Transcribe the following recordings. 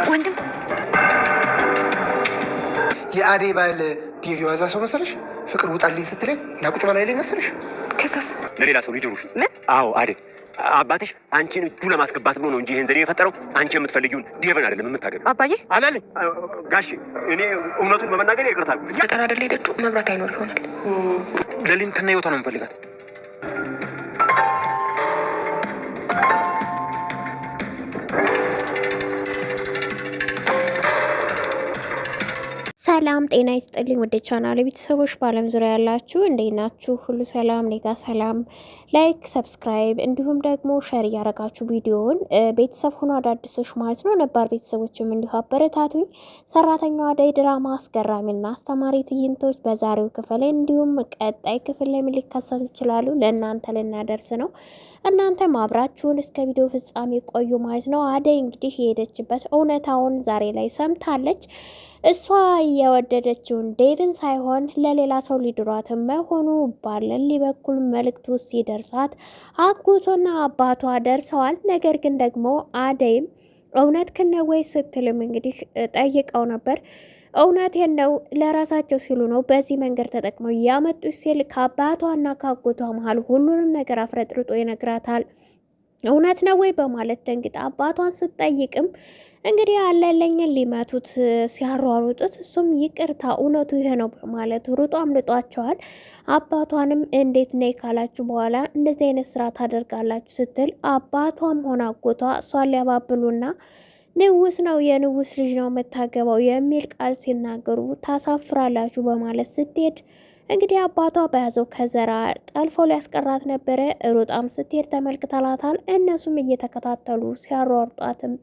ወንድም የአዴ ባል ዲቪ ዋዛ ሰው መሰለሽ? ፍቅር ውጣልኝ ስትለኝ ናቁጭ በላይ ላይ መሰለሽ? ከዛስ ለሌላ ሰው ሊድሩሽ? ምን? አዎ አዴ፣ አባትሽ አንቺን እጁ ለማስገባት ብሎ ነው እንጂ ይህን ዘዴ የፈጠረው። አንቺ የምትፈልጊውን ዲቨን አይደለም የምታገቢው። አባዬ አላለኝ ጋሼ፣ እኔ እውነቱን በመናገር ይቅርታል። ገጠር አይደለ ሄደችው፣ መብራት አይኖር ይሆናል። ለሊን ከነ ህይወቷ ነው የምፈልጋት። ሰላም ጤና ይስጥልኝ ወደ ቻናል ቤተሰቦች በአለም ዙሪያ ያላችሁ እንዴት ናችሁ? ሁሉ ሰላም? እኔ ጋር ሰላም። ላይክ ሰብስክራይብ እንዲሁም ደግሞ ሼር እያደረጋችሁ ቪዲዮውን ቤተሰብ ሆኖ አዳዲሶች ማለት ነው። ነባር ቤተሰቦችም እንዲሁ አበረታቱኝ። ሰራተኛዋ አደይ ድራማ አስገራሚና አስተማሪ ትዕይንቶች በዛሬው ክፍል እንዲሁም ቀጣይ ክፍል ላይ ምን ሊከሰቱ ይችላሉ ለእናንተ ልናደርስ ነው። እናንተም አብራችሁን እስከ ቪዲዮ ፍጻሜ ቆዩ ማለት ነው። አደይ እንግዲህ የሄደችበት እውነታውን ዛሬ ላይ ሰምታለች። እሷ የወደደችውን ዴቭን ሳይሆን ለሌላ ሰው ሊድሯት መሆኑ ባለሊ በኩል መልእክቱ ሲደርሳት አጎቷና አባቷ ደርሰዋል። ነገር ግን ደግሞ አደይም እውነት ክነወይ ስትልም እንግዲህ ጠይቀው ነበር። እውነቴን ነው፣ ለራሳቸው ሲሉ ነው በዚህ መንገድ ተጠቅመው ያመጡት ሲል ከአባቷና ከአጎቷ መሀል ሁሉንም ነገር አፍረጥርጦ ይነግራታል። እውነት ነው ወይ በማለት ደንግጣ አባቷን ስትጠይቅም እንግዲህ አለለኝን ሊመቱት ሲያሯሩጡት እሱም ይቅርታ እውነቱ ይሄ ነው በማለት ሩጦ አምልጧቸዋል። አባቷንም እንዴት ነይ ካላችሁ በኋላ እንደዚህ አይነት ስራ ታደርጋላችሁ ስትል አባቷም ሆነ አጎቷ እሷን ሊያባብሉና ንውስ ነው የንውስ ልጅ ነው የምታገባው የሚል ቃል ሲናገሩ ታሳፍራላችሁ በማለት ስትሄድ እንግዲህ አባቷ በያዘው ከዘራ ጠልፎ ሊያስቀራት ነበረ። ሩጣም ስትሄድ ተመልክተላታል። እነሱም እየተከታተሉ ሲያሯርጧትም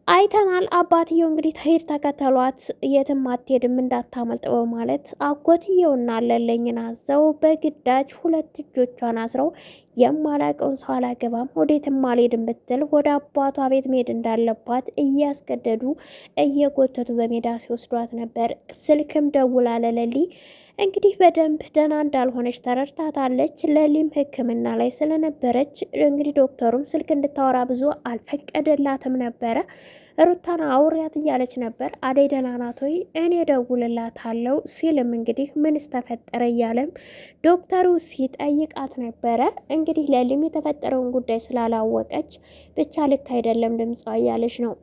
አይተናል። አባትየው እንግዲህ ተሄድ ተከተሏት፣ የትም አትሄድም እንዳታመልጥ በማለት አጎትየውና አለለኝን አዘው በግዳጅ ሁለት እጆቿን አስረው የማላቀውን ሰው አላገባም ወዴትም አልሄድም ብትል ወደ አባቷ ቤት መሄድ እንዳለባት እያስገደዱ እየጎተቱ በሜዳ ሲወስዷት ነበር። ስልክም ደውላ ለለሊ እንግዲህ በደንብ ደህና እንዳልሆነች ተረድታታለች። ለሊም ሕክምና ላይ ስለነበረች እንግዲህ ዶክተሩም ስልክ እንድታወራ ብዙ አልፈቀደላትም ነበረ። ሩታና አውሪያት እያለች ነበር። አደይ ደህና ናት ወይ እኔ ደውልላታለሁ ሲልም እንግዲህ ምንስ ተፈጠረ እያለም ዶክተሩ ሲጠይቃት ነበረ። እንግዲህ ለሊም የተፈጠረውን ጉዳይ ስላላወቀች ብቻ ልክ አይደለም ድምጿ እያለች ነው።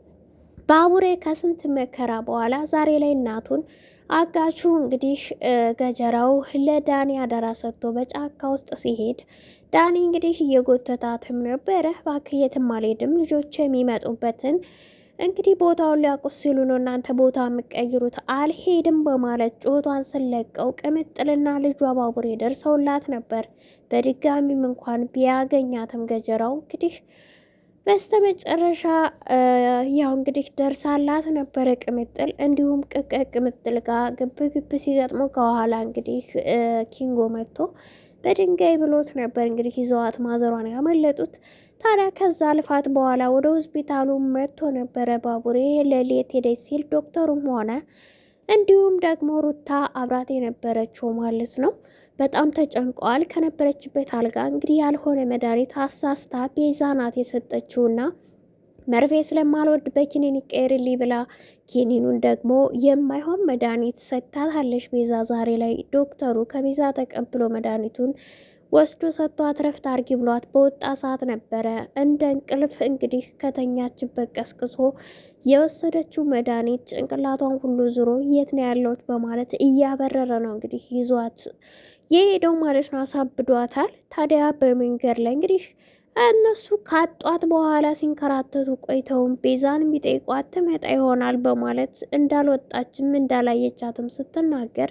ባቡሬ ከስንት መከራ በኋላ ዛሬ ላይ እናቱን አጋቹ እንግዲህ ገጀራው ለዳኒ አደራ ሰጥቶ በጫካ ውስጥ ሲሄድ ዳኒ እንግዲህ እየጎተታትም ነበረ። እባክህ የትም አልሄድም ልጆች የሚመጡበትን እንግዲህ ቦታውን ሊያውቁት ሲሉ ነው እናንተ ቦታ የምትቀይሩት አልሄድም በማለት ጩኸቷን ስለቀው ቅምጥልና ልጇ ባቡሬ ደርሰውላት ነበር። በድጋሚም እንኳን ቢያገኛትም ገጀራው እንግዲህ በስተመጨረሻ ያው እንግዲህ ደርሳላት ነበረ ቅምጥል። እንዲሁም ቅምጥል ጋር ግብ ሲገጥሙ ከኋላ እንግዲህ ኪንጎ መጥቶ በድንጋይ ብሎት ነበር። እንግዲህ ይዘዋት ማዘሯን ያመለጡት። ታዲያ ከዛ ልፋት በኋላ ወደ ሆስፒታሉ መጥቶ ነበረ ባቡሬ። ለሌት ሄደች ሲል ዶክተሩም ሆነ እንዲሁም ደግሞ ሩታ አብራት የነበረችው ማለት ነው በጣም ተጨንቀዋል። ከነበረችበት አልጋ እንግዲህ ያልሆነ መድኃኒት አሳስታ ቤዛ ናት የሰጠችውና መርፌ ስለማልወድ በኪኒን ይቀየርልኝ ብላ ኪኒኑን ደግሞ የማይሆን መድኃኒት ሰጥታታለች ቤዛ። ዛሬ ላይ ዶክተሩ ከቤዛ ተቀብሎ መድኃኒቱን ወስዶ ሰጥቷት ረፍት አርጊ ብሏት በወጣ ሰዓት ነበረ እንደ እንቅልፍ እንግዲህ ከተኛችበት ቀስቅሶ የወሰደችው መድኃኒት ጭንቅላቷን ሁሉ ዙሮ የት ነው ያለሁት በማለት እያበረረ ነው እንግዲህ ይዟት የሄደው ማለት ነው። አሳብዷታል። ታዲያ በመንገድ ላይ እንግዲህ እነሱ ካጧት በኋላ ሲንከራተቱ ቆይተውም ቤዛን ቢጠይቋት ትመጣ ይሆናል በማለት እንዳልወጣችም እንዳላየቻትም ስትናገር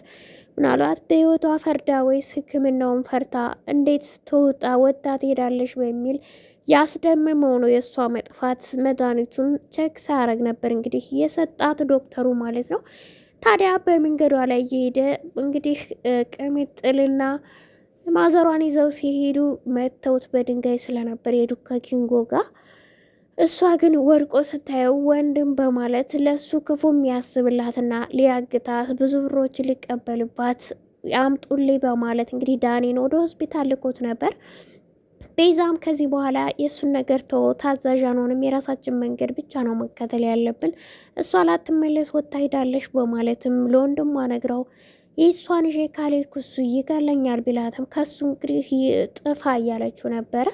ምናልባት በህይወቷ ፈርዳ ወይስ ሕክምናውን ፈርታ እንዴት ትውጣ ወጣ ትሄዳለች በሚል ያስደምመው ነው የእሷ መጥፋት። መድኃኒቱን ቼክ ሳያረግ ነበር እንግዲህ የሰጣት ዶክተሩ ማለት ነው። ታዲያ በመንገዷ ላይ እየሄደ እንግዲህ ቅምጥልና ማዘሯን ይዘው ሲሄዱ መተውት በድንጋይ ስለነበር የሄዱ ከኪንጎ ጋር። እሷ ግን ወድቆ ስታየው ወንድም በማለት ለሱ ክፉ የሚያስብላትና ሊያግታት ብዙ ብሮች ሊቀበልባት አምጡልኝ በማለት እንግዲህ ዳኒን ወደ ሆስፒታል ልኮት ነበር። ቤዛም ከዚህ በኋላ የእሱን ነገር ታዛዥ አንሆንም፣ የራሳችን መንገድ ብቻ ነው መከተል ያለብን፣ እሷ ላትመለስ ወጥታ ሄዳለች በማለትም ለወንድሟ ነግራው የእሷን ይዤ ካልሄድኩ እሱ ይገለኛል ቢላትም ከሱ እንግዲህ ጥፋ እያለችው ነበረ።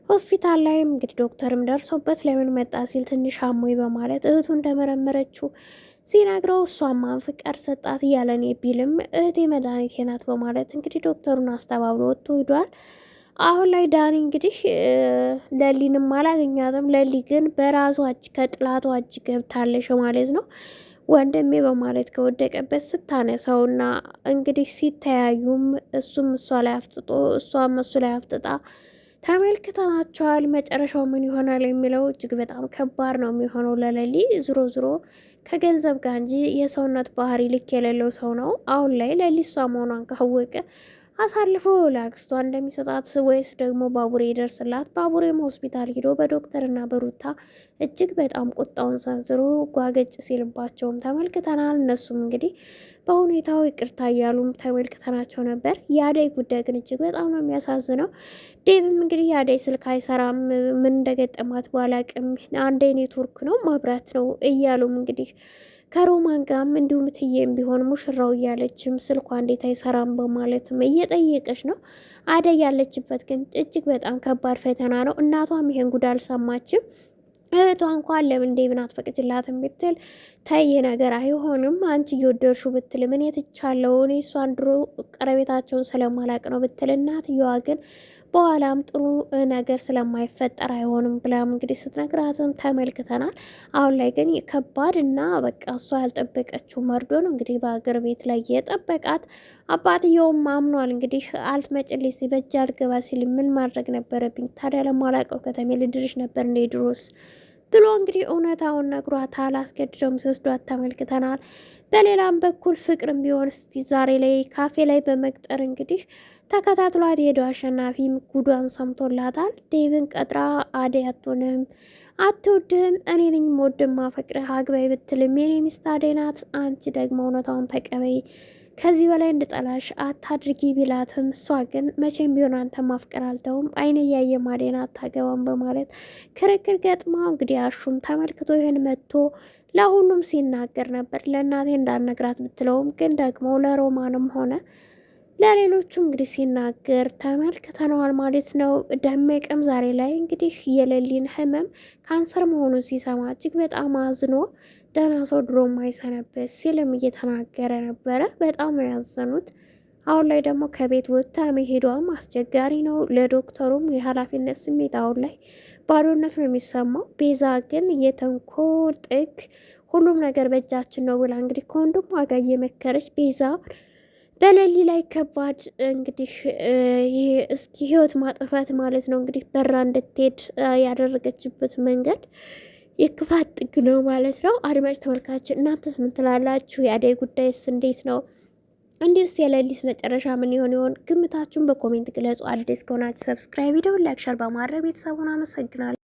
ሆስፒታል ላይም እንግዲህ ዶክተርም ደርሶበት ለምን መጣ ሲል ትንሽ አሞኝ በማለት እህቱ እንደመረመረችው ሲነግረው እሷማ ፍቃድ ሰጣት እያለን ቢልም እህቴ መድኃኒቴ ናት በማለት እንግዲህ ዶክተሩን አስተባብሎ ወጥቶ ሂዷል። አሁን ላይ ዳኒ እንግዲህ ለሊንም አላገኛትም። ለሊ ግን በራሷ እጅ ከጥላቷ እጅ ገብታለሽ ማለት ነው። ወንድሜ በማለት ከወደቀበት ስታነሳውና እንግዲህ ሲተያዩም እሱም እሷ ላይ አፍጥጦ እሷም እሱ ላይ አፍጥጣ ተመልክተናቸዋል። መጨረሻው ምን ይሆናል የሚለው እጅግ በጣም ከባድ ነው የሚሆነው ለሌሊ። ዝሮ ዝሮ ከገንዘብ ጋር እንጂ የሰውነት ባህሪ ልክ የሌለው ሰው ነው። አሁን ላይ ሌሊ እሷ መሆኗን ካወቀ አሳልፎ ለአክስቷ እንደሚሰጣት ወይስ ደግሞ ባቡሬ ይደርስላት። ባቡሬም ሆስፒታል ሂዶ በዶክተርና በሩታ እጅግ በጣም ቁጣውን ሰንዝሮ ጓገጭ ሲልባቸውም ተመልክተናል። እነሱም እንግዲህ በሁኔታው ይቅርታ እያሉም ተመልክተናቸው ነበር። የአደይ ጉዳይ ግን እጅግ በጣም ነው የሚያሳዝነው። ዴቭም እንግዲህ የአደይ ስልክ አይሰራም፣ ምን እንደገጠማት ባላቅም፣ አንዴ ኔትወርክ ነው መብራት ነው እያሉም እንግዲህ ከሮማን ጋርም እንዲሁም ትዬም ቢሆን ሙሽራው እያለችም ስልኳ እንዴት አይሰራም በማለትም እየጠየቀች ነው። አደይ ያለችበት ግን እጅግ በጣም ከባድ ፈተና ነው። እናቷም ይሄን ጉድ አልሰማችም። እህቷ እንኳን ለምን ዴቭን አትፈቅጅላትም ብትል ተይ ነገር አይሆንም አንቺ እየወደድሹ ብትል ምን የትቻለው እኔ እሷን ድሮ ቀረቤታቸውን ስለማላቅ ነው ብትል እናትየዋ ግን በኋላም ጥሩ ነገር ስለማይፈጠር አይሆንም ብላም እንግዲህ ስትነግራትም ተመልክተናል። አሁን ላይ ግን ከባድ እና በቃ እሷ ያልጠበቀችው መርዶ ነው እንግዲህ በአገር ቤት ላይ የጠበቃት። አባትየውም አምኗል እንግዲህ አልትመጭልኝ ሲበጃ አልገባ ሲል ምን ማድረግ ነበረብኝ ታዲያ ለማላውቀው ከተሜ ልድርሽ ነበር እንደ ድሮስ ብሎ እንግዲህ እውነታውን ነግሯታል። አስገድደውም ሲወስዷት ተመልክተናል። በሌላም በኩል ፍቅርም ቢሆን እስቲ ዛሬ ላይ ካፌ ላይ በመቅጠር እንግዲህ ተከታትሏት የሄደው አሸናፊም ጉዷን ሰምቶላታል። ዴቭን ቀጥራ አደይ አትሆንም አትወድህም፣ እኔ ነኝ የምወድህ ማፈቅርህ አግባይ ብትልም የኔ ሚስት አደይ ናት፣ አንቺ ደግሞ እውነታውን ተቀበይ፣ ከዚህ በላይ እንድጠላሽ አታድርጊ ቢላትም እሷ ግን መቼም ቢሆን አንተ ማፍቀር አልተውም፣ አይነ እያየ አደይን አታገባም በማለት ክርክር ገጥማ እንግዲህ አሹም ተመልክቶ ይህን መጥቶ ለሁሉም ሲናገር ነበር። ለእናቴ እንዳልነግራት ብትለውም ግን ደግሞ ለሮማንም ሆነ ለሌሎቹ እንግዲህ ሲናገር ተመልክተነዋል ማለት ነው። ደመቀም ዛሬ ላይ እንግዲህ የሌሊን ህመም ካንሰር መሆኑን ሲሰማ እጅግ በጣም አዝኖ ደህና ሰው ድሮ ማይሰነበት ሲልም እየተናገረ ነበረ። በጣም ነው ያዘኑት። አሁን ላይ ደግሞ ከቤት ወጥታ መሄዷም አስቸጋሪ ነው። ለዶክተሩም የኃላፊነት ስሜት አሁን ላይ ባዶነት ነው የሚሰማው። ቤዛ ግን የተንኮል ጥግ ሁሉም ነገር በእጃችን ነው ብላ እንግዲህ ከወንድሟ ጋር እየመከረች ቤዛ በሌሊ ላይ ከባድ እንግዲህ ይሄ እስኪ ህይወት ማጥፋት ማለት ነው እንግዲህ በራ እንድትሄድ ያደረገችበት መንገድ የክፋት ጥግ ነው ማለት ነው። አድማጭ ተመልካች እናንተስ ምን ትላላችሁ? የአደይ ጉዳይስ እንዴት ነው? እንዲሁስ የሌሊስ መጨረሻ ምን ይሆን? ግምታችሁን በኮሜንት ግለጹ። አዲስ ከሆናችሁ ሰብስክራይብ፣ ቪዲዮ ላይክ፣ ሸር በማድረግ ቤተሰቡን አመሰግናለሁ።